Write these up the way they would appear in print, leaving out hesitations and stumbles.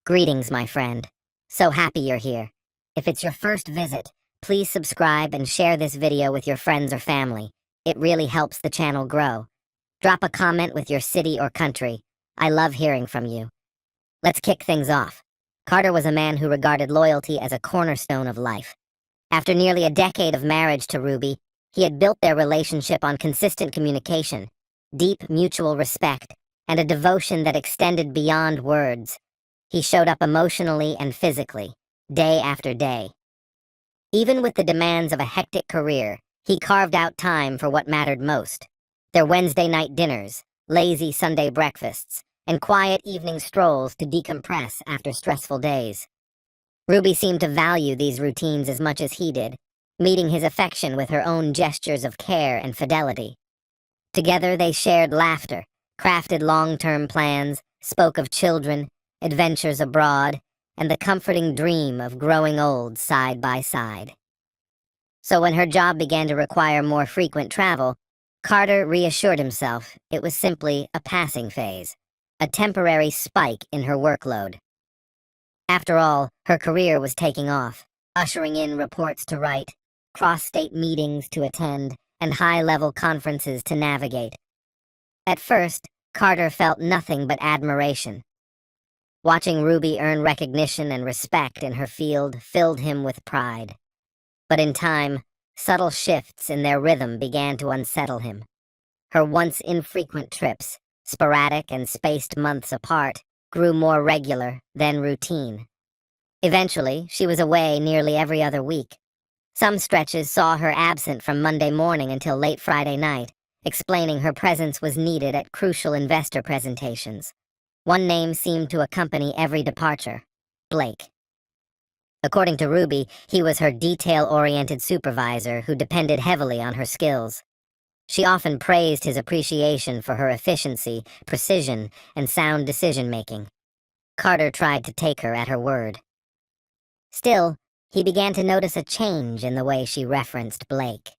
Greetings, my friend. So happy you're here. If it's your first visit, please subscribe and share this video with your friends or family. It really helps the channel grow. Drop a comment with your city or country. I love hearing from you. Let's kick things off. Carter was a man who regarded loyalty as a cornerstone of life. After nearly a decade of marriage to Ruby, he had built their relationship on consistent communication, deep mutual respect, and a devotion that extended beyond words. He showed up emotionally and physically, day after day. Even with the demands of a hectic career, he carved out time for what mattered most. Their Wednesday night dinners, lazy Sunday breakfasts, and quiet evening strolls to decompress after stressful days. Ruby seemed to value these routines as much as he did, meeting his affection with her own gestures of care and fidelity. Together they shared laughter, crafted long-term plans, spoke of children, adventures abroad, and the comforting dream of growing old side by side. So when her job began to require more frequent travel, Carter reassured himself it was simply a passing phase, a temporary spike in her workload. After all, her career was taking off, ushering in reports to write, cross-state meetings to attend, and high-level conferences to navigate. At first, Carter felt nothing but admiration. Watching Ruby earn recognition and respect in her field filled him with pride. But in time, subtle shifts in their rhythm began to unsettle him. Her once infrequent trips, sporadic and spaced months apart, grew more regular, then routine. Eventually, she was away nearly every other week. Some stretches saw her absent from Monday morning until late Friday night, explaining her presence was needed at crucial investor presentations. One name seemed to accompany every departure: Blake. According to Ruby, he was her detail-oriented supervisor who depended heavily on her skills. She often praised his appreciation for her efficiency, precision, and sound decision-making. Carter tried to take her at her word. Still, he began to notice a change in the way she referenced Blake.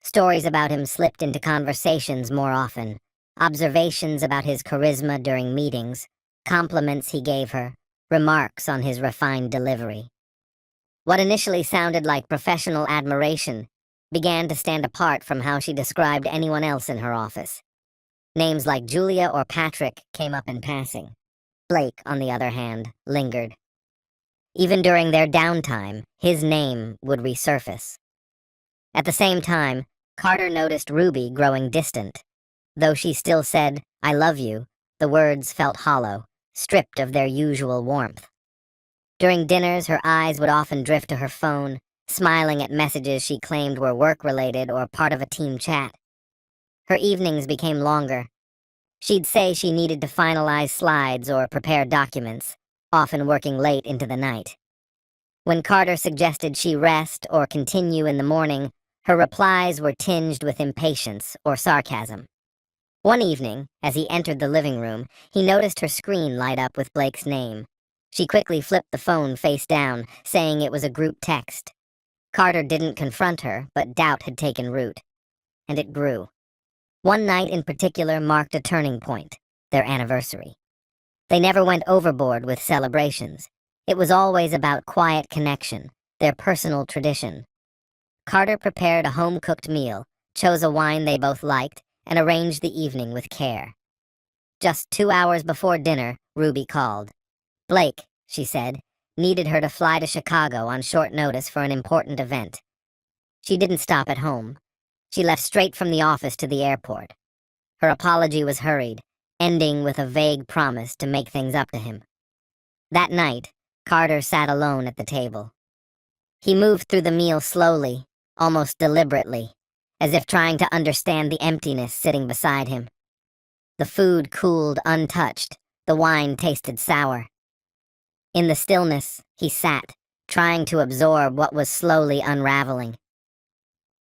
Stories about him slipped into conversations more often. Observations about his charisma during meetings, compliments he gave her, remarks on his refined delivery. What initially sounded like professional admiration began to stand apart from how she described anyone else in her office. Names like Julia or Patrick came up in passing. Blake, on the other hand, lingered. Even during their downtime, his name would resurface. At the same time, Carter noticed Ruby growing distant. Though she still said, "I love you," the words felt hollow, stripped of their usual warmth. During dinners, her eyes would often drift to her phone, smiling at messages she claimed were work-related or part of a team chat. Her evenings became longer. She'd say she needed to finalize slides or prepare documents, often working late into the night. When Carter suggested she rest or continue in the morning, her replies were tinged with impatience or sarcasm. One evening, as he entered the living room, he noticed her screen light up with Blake's name. She quickly flipped the phone face down, saying it was a group text. Carter didn't confront her, but doubt had taken root. And it grew. One night in particular marked a turning point: their anniversary. They never went overboard with celebrations. It was always about quiet connection, their personal tradition. Carter prepared a home-cooked meal, chose a wine they both liked, and arranged the evening with care. Just 2 hours before dinner, Ruby called. Blake, she said, needed her to fly to Chicago on short notice for an important event. She didn't stop at home. She left straight from the office to the airport. Her apology was hurried, ending with a vague promise to make things up to him. That night, Carter sat alone at the table. He moved through the meal slowly, almost deliberately, as if trying to understand the emptiness sitting beside him. The food cooled untouched, the wine tasted sour. In the stillness, he sat, trying to absorb what was slowly unraveling.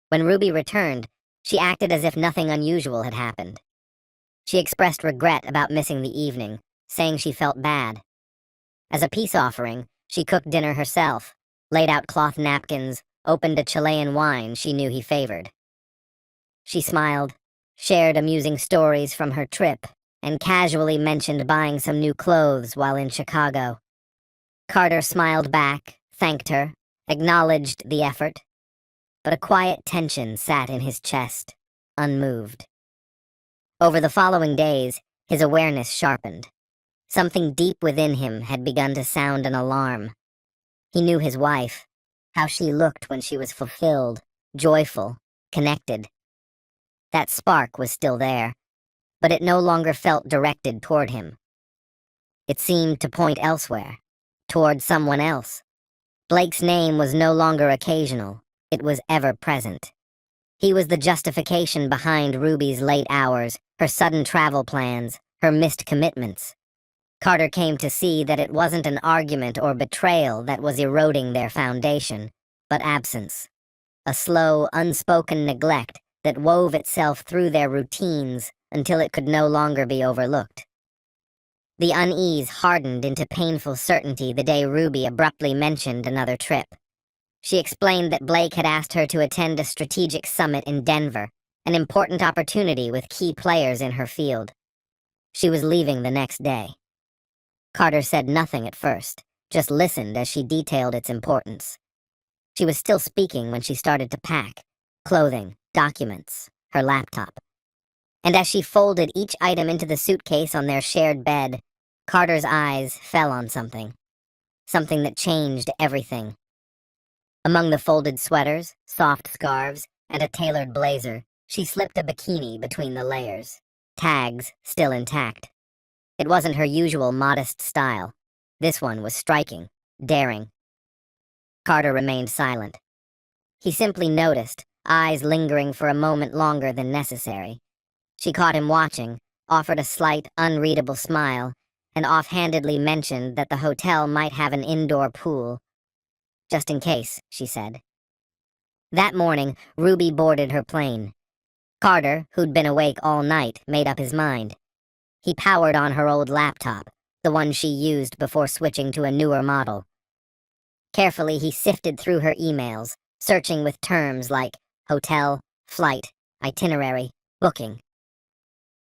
When Ruby returned, she acted as if nothing unusual had happened. She expressed regret about missing the evening, saying she felt bad. As a peace offering, she cooked dinner herself, laid out cloth napkins, opened a Chilean wine she knew he favored. She smiled, shared amusing stories from her trip, and casually mentioned buying some new clothes while in Chicago. Carter smiled back, thanked her, acknowledged the effort, but a quiet tension sat in his chest, unmoved. Over the following days, his awareness sharpened. Something deep within him had begun to sound an alarm. He knew his wife, how she looked when she was fulfilled, joyful, connected. That spark was still there, but it no longer felt directed toward him. It seemed to point elsewhere, toward someone else. Blake's name was no longer occasional, it was ever-present. He was the justification behind Ruby's late hours, her sudden travel plans, her missed commitments. Carter came to see that it wasn't an argument or betrayal that was eroding their foundation, but absence. A slow, unspoken neglect that wove itself through their routines until it could no longer be overlooked. The unease hardened into painful certainty the day Ruby abruptly mentioned another trip. She explained that Blake had asked her to attend a strategic summit in Denver, an important opportunity with key players in her field. She was leaving the next day. Carter said nothing at first, just listened as she detailed its importance. She was still speaking when she started to pack: clothing, documents, her laptop. And as she folded each item into the suitcase on their shared bed, Carter's eyes fell on something. Something that changed everything. Among the folded sweaters, soft scarves, and a tailored blazer, she slipped a bikini between the layers, tags still intact. It wasn't her usual modest style. This one was striking, daring. Carter remained silent. He simply noticed, eyes lingering for a moment longer than necessary. She caught him watching, offered a slight, unreadable smile, and offhandedly mentioned that the hotel might have an indoor pool. Just in case, she said. That morning, Ruby boarded her plane. Carter, who'd been awake all night, made up his mind. He powered on her old laptop, the one she used before switching to a newer model. Carefully, he sifted through her emails, searching with terms like hotel, flight, itinerary, booking.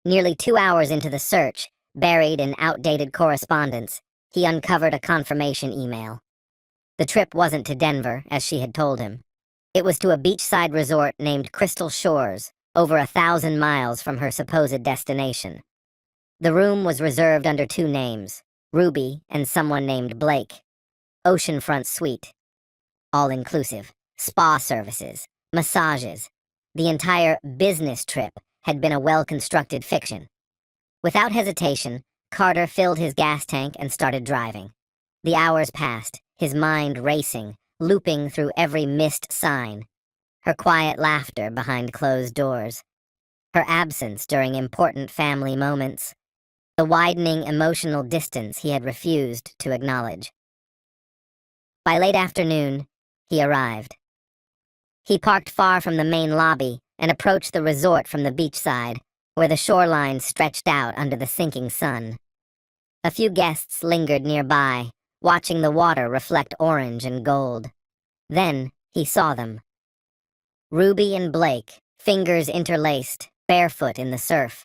Nearly 2 hours into the search, buried in outdated correspondence, he uncovered a confirmation email. The trip wasn't to Denver, as she had told him. It was to a beachside resort named Crystal Shores, over 1,000 miles from her supposed destination. The room was reserved under 2 names, Ruby and someone named Blake. Oceanfront suite. All-inclusive. Spa services. Massages. The entire business trip had been a well-constructed fiction. Without hesitation, Carter filled his gas tank and started driving. The hours passed, his mind racing, looping through every missed sign. Her quiet laughter behind closed doors. Her absence during important family moments. The widening emotional distance he had refused to acknowledge. By late afternoon, he arrived. He parked far from the main lobby and approached the resort from the beachside, where the shoreline stretched out under the sinking sun. A few guests lingered nearby, watching the water reflect orange and gold. Then he saw them. Ruby and Blake, fingers interlaced, barefoot in the surf.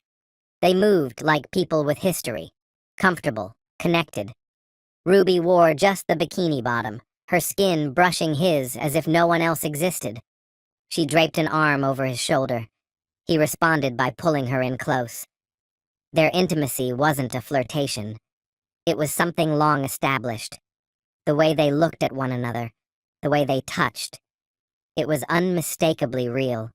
They moved like people with history, comfortable, connected. Ruby wore just the bikini bottom, her skin brushing his as if no one else existed. She draped an arm over his shoulder. He responded by pulling her in close. Their intimacy wasn't a flirtation. It was something long established. The way they looked at one another, the way they touched. It was unmistakably real.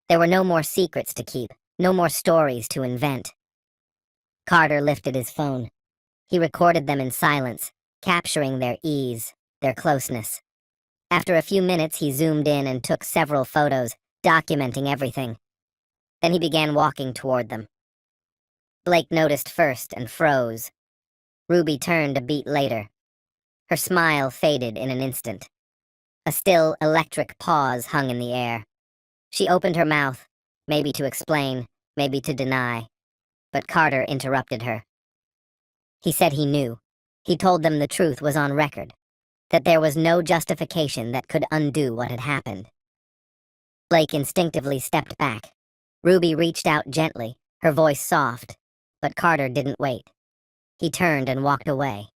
There were no more secrets to keep, no more stories to invent. Carter lifted his phone. He recorded them in silence, capturing their ease, their closeness. After a few minutes, he zoomed in and took several photos, documenting everything. Then he began walking toward them. Blake noticed first and froze. Ruby turned a beat later. Her smile faded in an instant. A still, electric pause hung in the air. She opened her mouth, maybe to explain, maybe to deny. But Carter interrupted her. He said he knew. He told them the truth was on record, that there was no justification that could undo what had happened. Blake instinctively stepped back. Ruby reached out gently, her voice soft, but Carter didn't wait. He turned and walked away.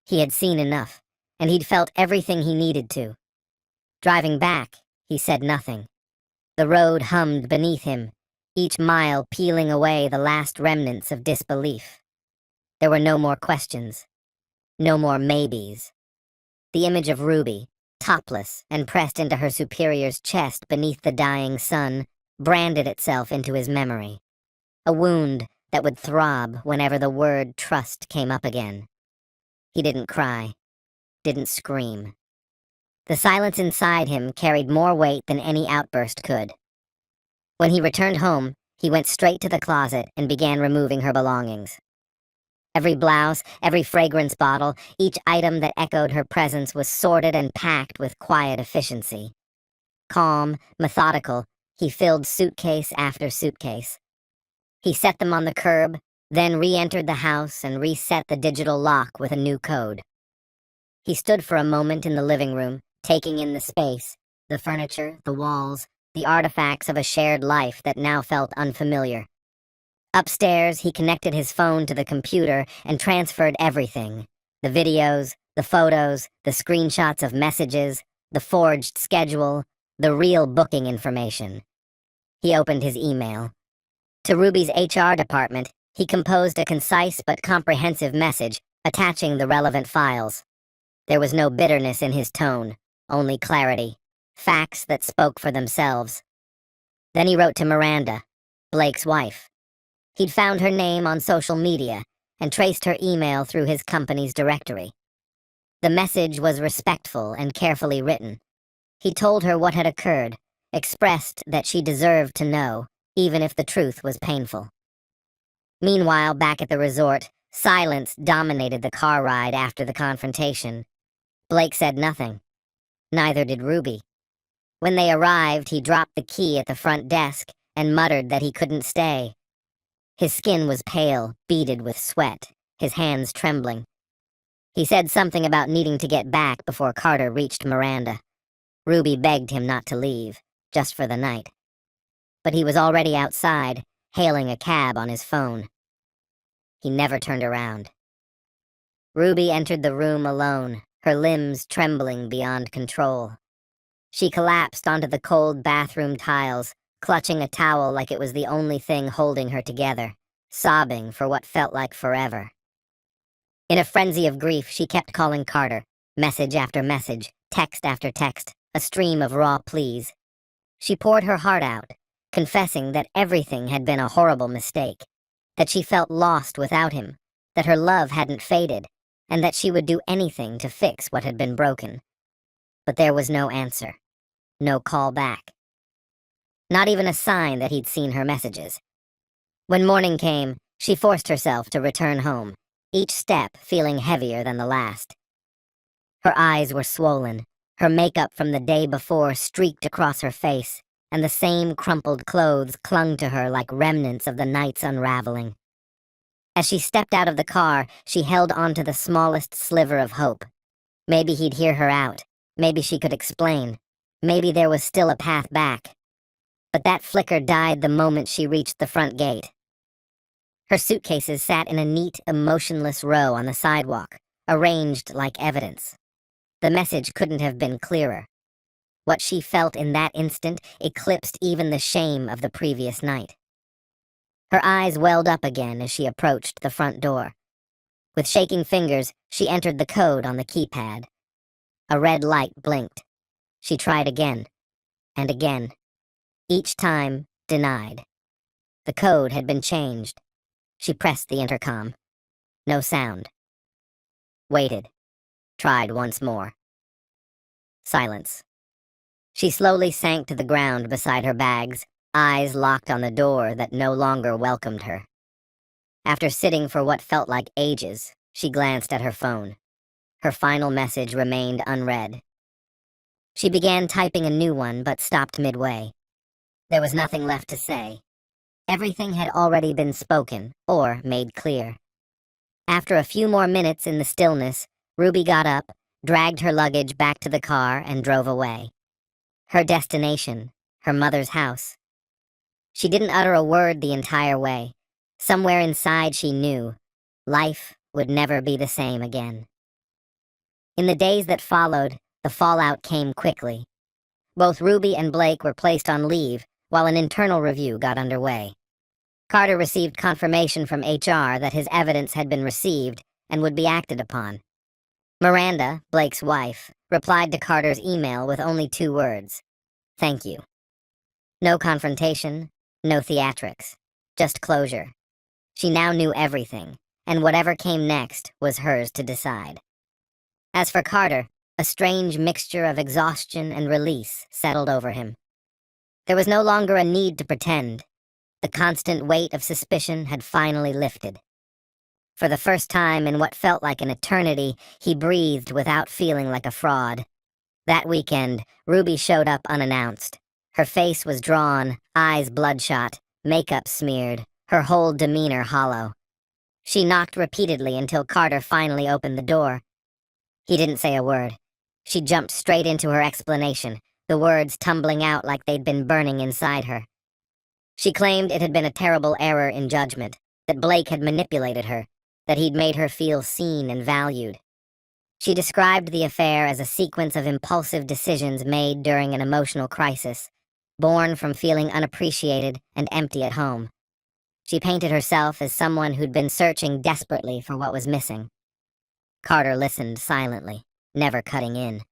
He had seen enough, and he'd felt everything he needed to. Driving back, he said nothing. The road hummed beneath him, each mile peeling away the last remnants of disbelief. There were no more questions, no more maybes. The image of Ruby, topless and pressed into her superior's chest beneath the dying sun, branded itself into his memory. A wound that would throb whenever the word trust came up again. He didn't cry, didn't scream. The silence inside him carried more weight than any outburst could. When he returned home, he went straight to the closet and began removing her belongings. Every blouse, every fragrance bottle, each item that echoed her presence was sorted and packed with quiet efficiency. Calm, methodical, he filled suitcase after suitcase. He set them on the curb, then re-entered the house and reset the digital lock with a new code. He stood for a moment in the living room, taking in the space, the furniture, the walls, the artifacts of a shared life that now felt unfamiliar. Upstairs, he connected his phone to the computer and transferred everything. The videos, the photos, the screenshots of messages, the forged schedule, the real booking information. He opened his email. To Ruby's HR department, he composed a concise but comprehensive message, attaching the relevant files. There was no bitterness in his tone, only clarity, facts that spoke for themselves. Then he wrote to Miranda, Blake's wife. He'd found her name on social media and traced her email through his company's directory. The message was respectful and carefully written. He told her what had occurred, expressed that she deserved to know, even if the truth was painful. Meanwhile, back at the resort, silence dominated the car ride after the confrontation. Blake said nothing. Neither did Ruby. When they arrived, he dropped the key at the front desk and muttered that he couldn't stay. His skin was pale, beaded with sweat, his hands trembling. He said something about needing to get back before Carter reached Miranda. Ruby begged him not to leave, just for the night. But he was already outside, hailing a cab on his phone. He never turned around. Ruby entered the room alone, her limbs trembling beyond control. She collapsed onto the cold bathroom tiles, clutching a towel like it was the only thing holding her together, sobbing for what felt like forever. In a frenzy of grief, she kept calling Carter, message after message, text after text, a stream of raw pleas. She poured her heart out, confessing that everything had been a horrible mistake, that she felt lost without him, that her love hadn't faded, and that she would do anything to fix what had been broken. But there was no answer, no call back. Not even a sign that he'd seen her messages. When morning came, she forced herself to return home, each step feeling heavier than the last. Her eyes were swollen, her makeup from the day before streaked across her face, and the same crumpled clothes clung to her like remnants of the night's unraveling. As she stepped out of the car, she held onto the smallest sliver of hope. Maybe he'd hear her out. Maybe she could explain. Maybe there was still a path back. But that flicker died the moment she reached the front gate. Her suitcases sat in a neat, emotionless row on the sidewalk, arranged like evidence. The message couldn't have been clearer. What she felt in that instant eclipsed even the shame of the previous night. Her eyes welled up again as she approached the front door. With shaking fingers, she entered the code on the keypad. A red light blinked. She tried again, and again. Each time, denied. The code had been changed. She pressed the intercom. No sound. Waited. Tried once more. Silence. She slowly sank to the ground beside her bags, eyes locked on the door that no longer welcomed her. After sitting for what felt like ages, she glanced at her phone. Her final message remained unread. She began typing a new one, but stopped midway. There was nothing left to say. Everything had already been spoken, or made clear. After a few more minutes in the stillness, Ruby got up, dragged her luggage back to the car, and drove away. Her destination, her mother's house. She didn't utter a word the entire way. Somewhere inside she knew life would never be the same again. In the days that followed, the fallout came quickly. Both Ruby and Blake were placed on leave while an internal review got underway. Carter received confirmation from HR that his evidence had been received and would be acted upon. Miranda, Blake's wife, replied to Carter's email with only 2 words: "Thank you." No confrontation, no theatrics, just closure. She now knew everything, and whatever came next was hers to decide. As for Carter, a strange mixture of exhaustion and release settled over him. There was no longer a need to pretend. The constant weight of suspicion had finally lifted. For the first time in what felt like an eternity, he breathed without feeling like a fraud. That weekend, Ruby showed up unannounced. Her face was drawn, eyes bloodshot, makeup smeared, her whole demeanor hollow. She knocked repeatedly until Carter finally opened the door. He didn't say a word. She jumped straight into her explanation, the words tumbling out like they'd been burning inside her. She claimed it had been a terrible error in judgment, that Blake had manipulated her, that he'd made her feel seen and valued. She described the affair as a sequence of impulsive decisions made during an emotional crisis, born from feeling unappreciated and empty at home. She painted herself as someone who'd been searching desperately for what was missing. Carter listened silently, never cutting in.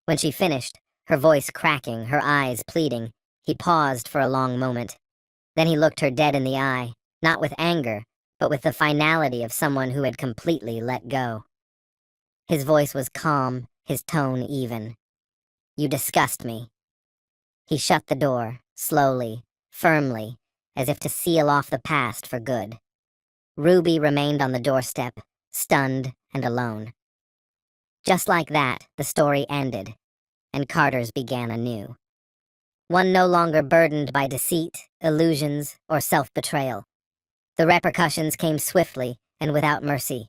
When she finished, her voice cracking, her eyes pleading, he paused for a long moment. Then he looked her dead in the eye, not with anger, but with the finality of someone who had completely let go. His voice was calm, his tone even. "You disgust me." He shut the door, slowly, firmly, as if to seal off the past for good. Ruby remained on the doorstep, stunned and alone. Just like that, the story ended, and Carter's began anew. One no longer burdened by deceit, illusions, or self-betrayal. The repercussions came swiftly and without mercy.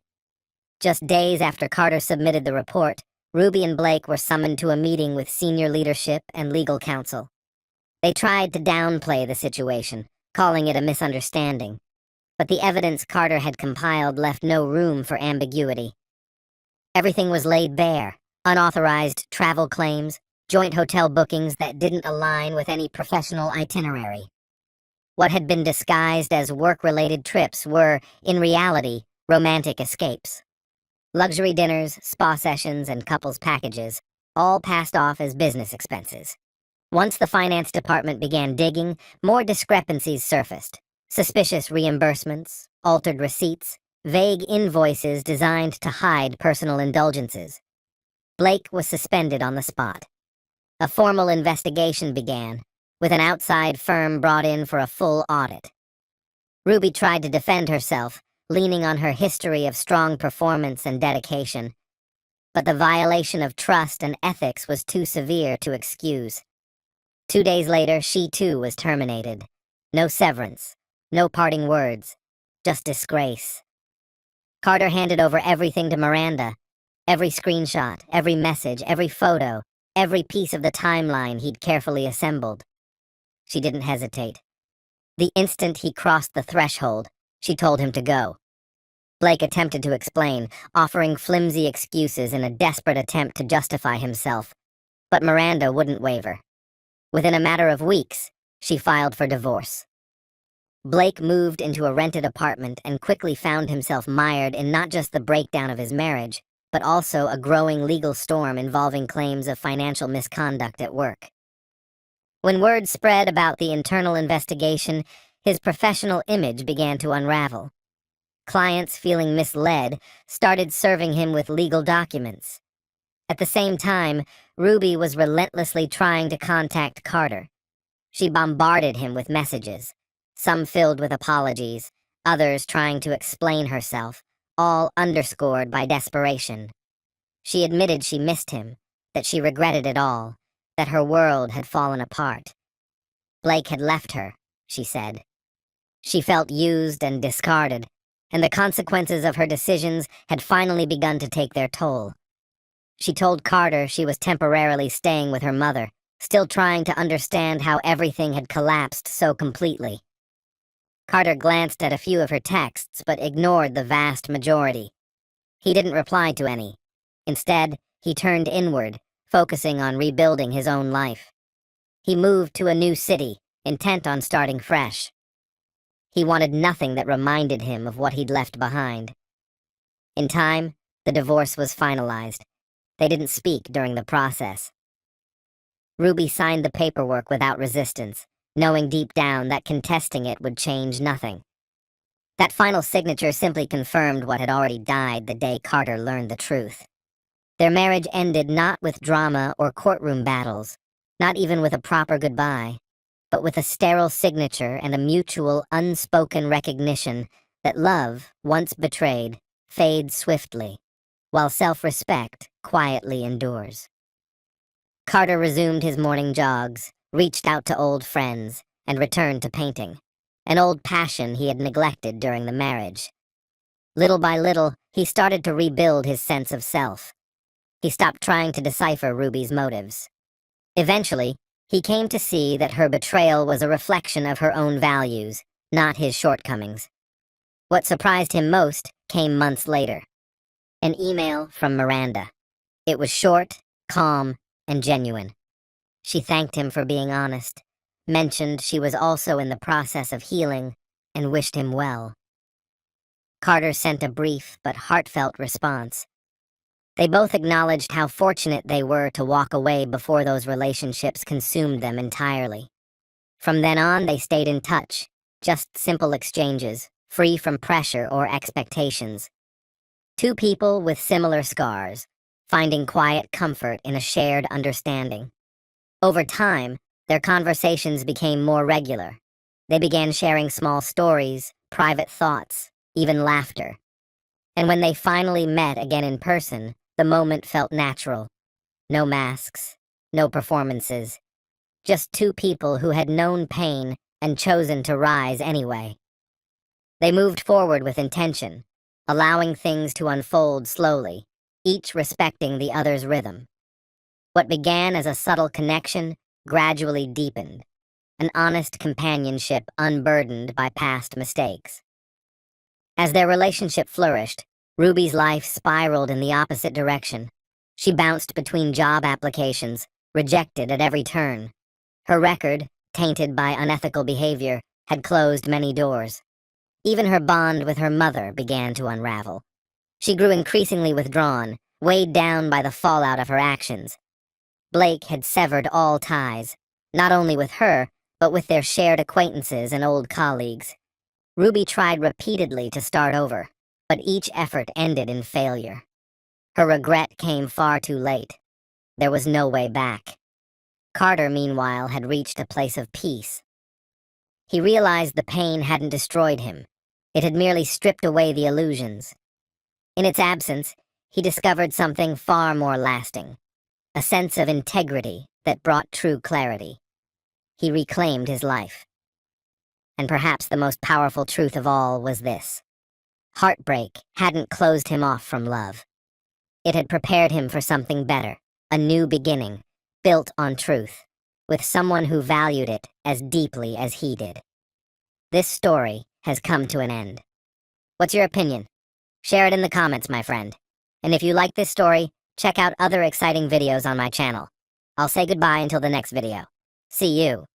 Just days after Carter submitted the report, Ruby and Blake were summoned to a meeting with senior leadership and legal counsel. They tried to downplay the situation, calling it a misunderstanding, but the evidence Carter had compiled left no room for ambiguity. Everything was laid bare: unauthorized travel claims, joint hotel bookings that didn't align with any professional itinerary. What had been disguised as work-related trips were, in reality, romantic escapes. Luxury dinners, spa sessions, and couples packages, all passed off as business expenses. Once the finance department began digging, more discrepancies surfaced. Suspicious reimbursements, altered receipts, vague invoices designed to hide personal indulgences. Blake was suspended on the spot. A formal investigation began, with an outside firm brought in for a full audit. Ruby tried to defend herself, leaning on her history of strong performance and dedication, but the violation of trust and ethics was too severe to excuse. 2 days later, she too was terminated. No severance, no parting words, just disgrace. Carter handed over everything to Miranda. Every screenshot, every message, every photo, every piece of the timeline he'd carefully assembled. She didn't hesitate. The instant he crossed the threshold, she told him to go. Blake attempted to explain, offering flimsy excuses in a desperate attempt to justify himself, but Miranda wouldn't waver. Within a matter of weeks, she filed for divorce. Blake moved into a rented apartment and quickly found himself mired in not just the breakdown of his marriage, but also a growing legal storm involving claims of financial misconduct at work. When word spread about the internal investigation, his professional image began to unravel. Clients, feeling misled, started serving him with legal documents. At the same time, Ruby was relentlessly trying to contact Carter. She bombarded him with messages, some filled with apologies, others trying to explain herself, all underscored by desperation. She admitted she missed him, that she regretted it all, that her world had fallen apart. Blake had left her, she said. She felt used and discarded, and the consequences of her decisions had finally begun to take their toll. She told Carter she was temporarily staying with her mother, still trying to understand how everything had collapsed so completely. Carter glanced at a few of her texts but ignored the vast majority. He didn't reply to any. Instead, he turned inward, focusing on rebuilding his own life. He moved to a new city, intent on starting fresh. He wanted nothing that reminded him of what he'd left behind. In time, the divorce was finalized. They didn't speak during the process. Ruby signed the paperwork without resistance, knowing deep down that contesting it would change nothing. That final signature simply confirmed what had already died the day Carter learned the truth. Their marriage ended not with drama or courtroom battles, not even with a proper goodbye, but with a sterile signature and a mutual, unspoken recognition that love, once betrayed, fades swiftly, while self-respect quietly endures. Carter resumed his morning jogs, reached out to old friends, and returned to painting, an old passion he had neglected during the marriage. Little by little, he started to rebuild his sense of self. He stopped trying to decipher Ruby's motives. Eventually, he came to see that her betrayal was a reflection of her own values, not his shortcomings. What surprised him most came months later. An email from Miranda. It was short, calm, and genuine. She thanked him for being honest, mentioned she was also in the process of healing, and wished him well. Carter sent a brief but heartfelt response. They both acknowledged how fortunate they were to walk away before those relationships consumed them entirely. From then on, they stayed in touch, just simple exchanges, free from pressure or expectations. Two people with similar scars, finding quiet comfort in a shared understanding. Over time, their conversations became more regular. They began sharing small stories, private thoughts, even laughter. And when they finally met again in person, the moment felt natural. No masks, no performances. Just two people who had known pain and chosen to rise anyway. They moved forward with intention, allowing things to unfold slowly, each respecting the other's rhythm. What began as a subtle connection gradually deepened, an honest companionship unburdened by past mistakes. As their relationship flourished, Ruby's life spiraled in the opposite direction. She bounced between job applications, rejected at every turn. Her record, tainted by unethical behavior, had closed many doors. Even her bond with her mother began to unravel. She grew increasingly withdrawn, weighed down by the fallout of her actions. Blake had severed all ties, not only with her, but with their shared acquaintances and old colleagues. Ruby tried repeatedly to start over, but each effort ended in failure. Her regret came far too late. There was no way back. Carter, meanwhile, had reached a place of peace. He realized the pain hadn't destroyed him. It had merely stripped away the illusions. In its absence, he discovered something far more lasting, a sense of integrity that brought true clarity. He reclaimed his life. And perhaps the most powerful truth of all was this. Heartbreak hadn't closed him off from love. It had prepared him for something better, a new beginning, built on truth, with someone who valued it as deeply as he did. This story has come to an end. What's your opinion? Share it in the comments, my friend. And if you like this story, check out other exciting videos on my channel. I'll say goodbye until the next video. See you.